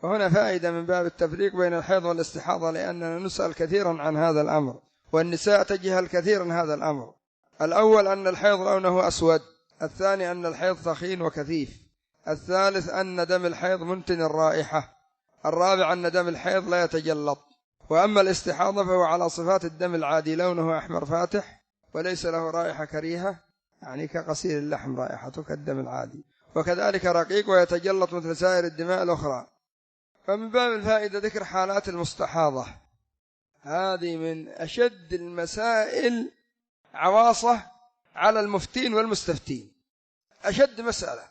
وهنا فائدة من باب التفريق بين الحيض والاستحاضة، لأننا نسأل كثيرا عن هذا الأمر، والنساء تجهل كثيرا هذا الأمر. الأول أن الحيض لونه أسود، الثاني أن الحيض ثخين وكثيف، الثالث أن دم الحيض منتن الرائحة، الرابع أن دم الحيض لا يتجلط. وأما الاستحاضة فهو على صفات الدم العادي، لونه أحمر فاتح وليس له رائحة كريهة، يعني كغسيل اللحم رائحته كالدم العادي، وكذلك رقيق ويتجلط مثل سائر الدماء الأخرى. فمن باب الفائدة ذكر حالات المستحاضة، هذه من أشد المسائل عواصة على المفتين والمستفتين، أشد مسألة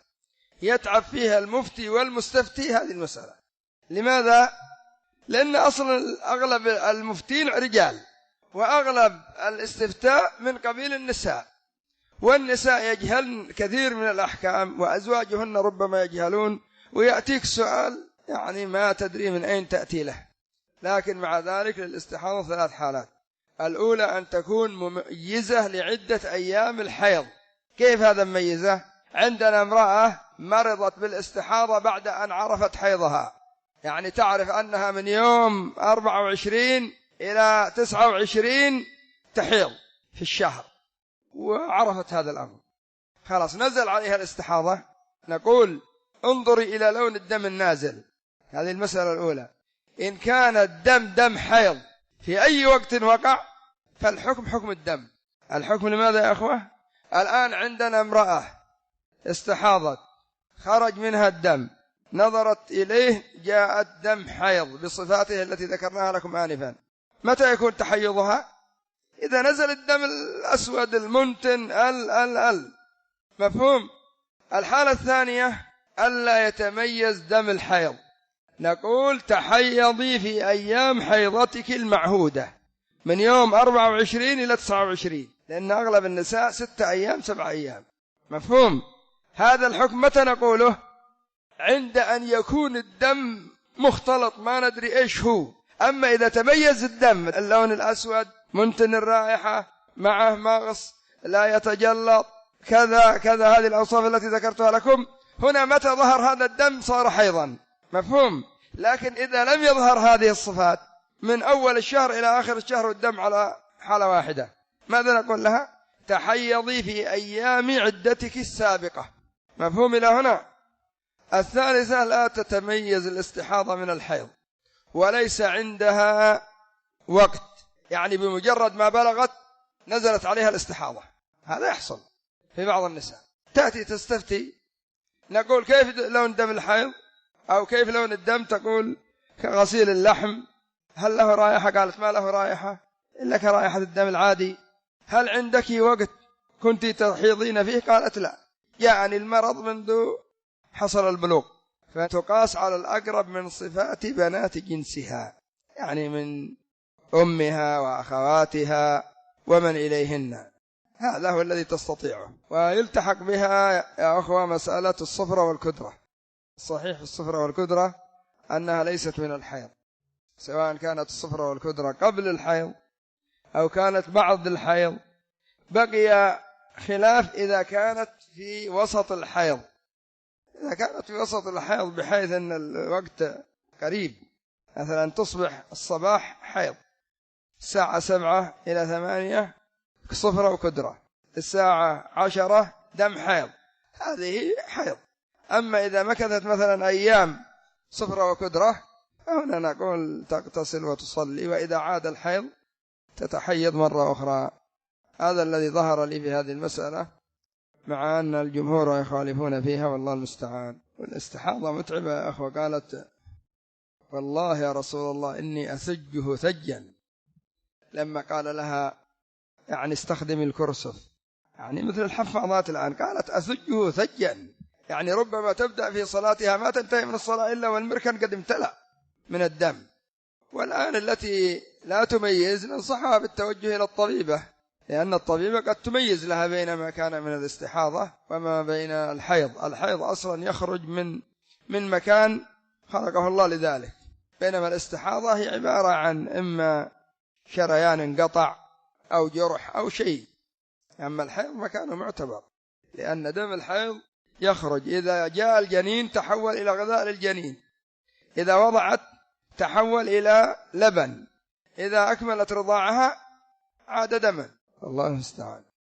يتعب فيها المفتي والمستفتي هذه المسألة. لماذا؟ لأن أصلا أغلب المفتين رجال، وأغلب الاستفتاء من قبيل النساء، والنساء يجهلن كثير من الأحكام، وأزواجهن ربما يجهلون، ويأتيك سؤال يعني ما تدري من أين تأتي له. لكن مع ذلك للاستحاضة 3 حالات. الأولى أن تكون مميزة لعدة أيام الحيض. كيف هذا مميزة؟ عندنا امرأة مرضت بالاستحاضة بعد أن عرفت حيضها، يعني تعرف أنها من يوم 24 إلى 29 تحيض في الشهر، وعرفت هذا الأمر، خلاص نزل عليها الاستحاضة، نقول انظري إلى لون الدم النازل. هذه المسألة الأولى. إن كان الدم دم حيض في أي وقت وقع فالحكم حكم الدم. الحكم لماذا يا أخوة؟ الآن عندنا امرأة استحاضت، خرج منها الدم، نظرت إليه جاء الدم حيض بصفاته التي ذكرناها لكم آنفا. متى يكون تحيضها؟ إذا نزل الدم الأسود المنتن مفهوم؟ الحالة الثانية ألا يتميز دم الحيض، نقول تحيضي في أيام حيضتك المعهودة من يوم 24 إلى 29، لأن أغلب النساء 6 أيام 7 أيام، مفهوم؟ هذا الحكم متى نقوله؟ عند أن يكون الدم مختلط ما ندري إيش هو. أما إذا تميز الدم اللون الأسود منتن الرائحة معه مغص لا يتجلط كذا كذا، هذه الأوصاف التي ذكرتها لكم، هنا متى ظهر هذا الدم صار حيضا، مفهوم؟ لكن إذا لم يظهر هذه الصفات من أول الشهر إلى آخر الشهر والدم على حالة واحدة، ماذا نقول لها؟ تحيضي في أيام عدتك السابقة، مفهوم إلى هنا؟ الثالثة لا تتميز الاستحاضة من الحيض وليس عندها وقت، يعني بمجرد ما بلغت نزلت عليها الاستحاضة. هذا يحصل في بعض النساء، تأتي تستفتي، نقول كيف لون دم الحيض أو كيف لون الدم، تقول كغسيل اللحم. هل له رائحة؟ قالت ما له رائحة إلا كرائحة الدم العادي. هل عندك وقت كنت تحيضين فيه؟ قالت لا، يعني المرض منذ حصل البلوغ، فتقاس على الأقرب من صفات بنات جنسها، يعني من أمها وأخواتها ومن إليهن، هذا هو الذي تستطيعه. ويلتحق بها يا أخوة مسألة الصفرة والكدرة. صحيح الصفرة والكدرة أنها ليست من الحيض، سواء كانت الصفرة والكدرة قبل الحيض أو كانت بعد الحيض. بقي خلاف إذا كانت في وسط الحيض. إذا كانت في وسط الحيض بحيث أن الوقت قريب، مثلا تصبح الصباح حيض، الساعة 7 إلى 8 صفرة وكدرة، الساعة 10 دم حيض، هذه حيض. أما إذا مكثت مثلا أيام صفرة وكدرة فهنا نقول تغتسل وتصلي، وإذا عاد الحيض تتحيض مرة أخرى. هذا الذي ظهر لي في هذه المسألة، مع أن الجمهور يخالفون فيها والله المستعان. والاستحاضة متعبة يا أخوة. قالت والله يا رسول الله إني أثجه ثجا، لما قال لها يعني استخدم الكرسف، يعني مثل الحفاضات الآن، قالت أثجه ثجا، يعني ربما تبدأ في صلاتها ما تنتهي من الصلاة إلا والمركن قد امتلأ من الدم. والآن التي لا تميز ننصحها بالتوجه إلى الطبيبة، لأن الطبيبة قد تميز لها بين ما كان من الاستحاضة وما بين الحيض. الحيض أصلا يخرج من مكان خلقه الله لذلك، بينما الاستحاضة هي عبارة عن إما شريان انقطع أو جرح أو شيء. أما الحيض مكانه معتبر، لأن دم الحيض يخرج إذا جاء الجنين تحول إلى غذاء للجنين، إذا وضعت تحول إلى لبن، إذا أكملت رضاعها عاد دما. الله المستعان.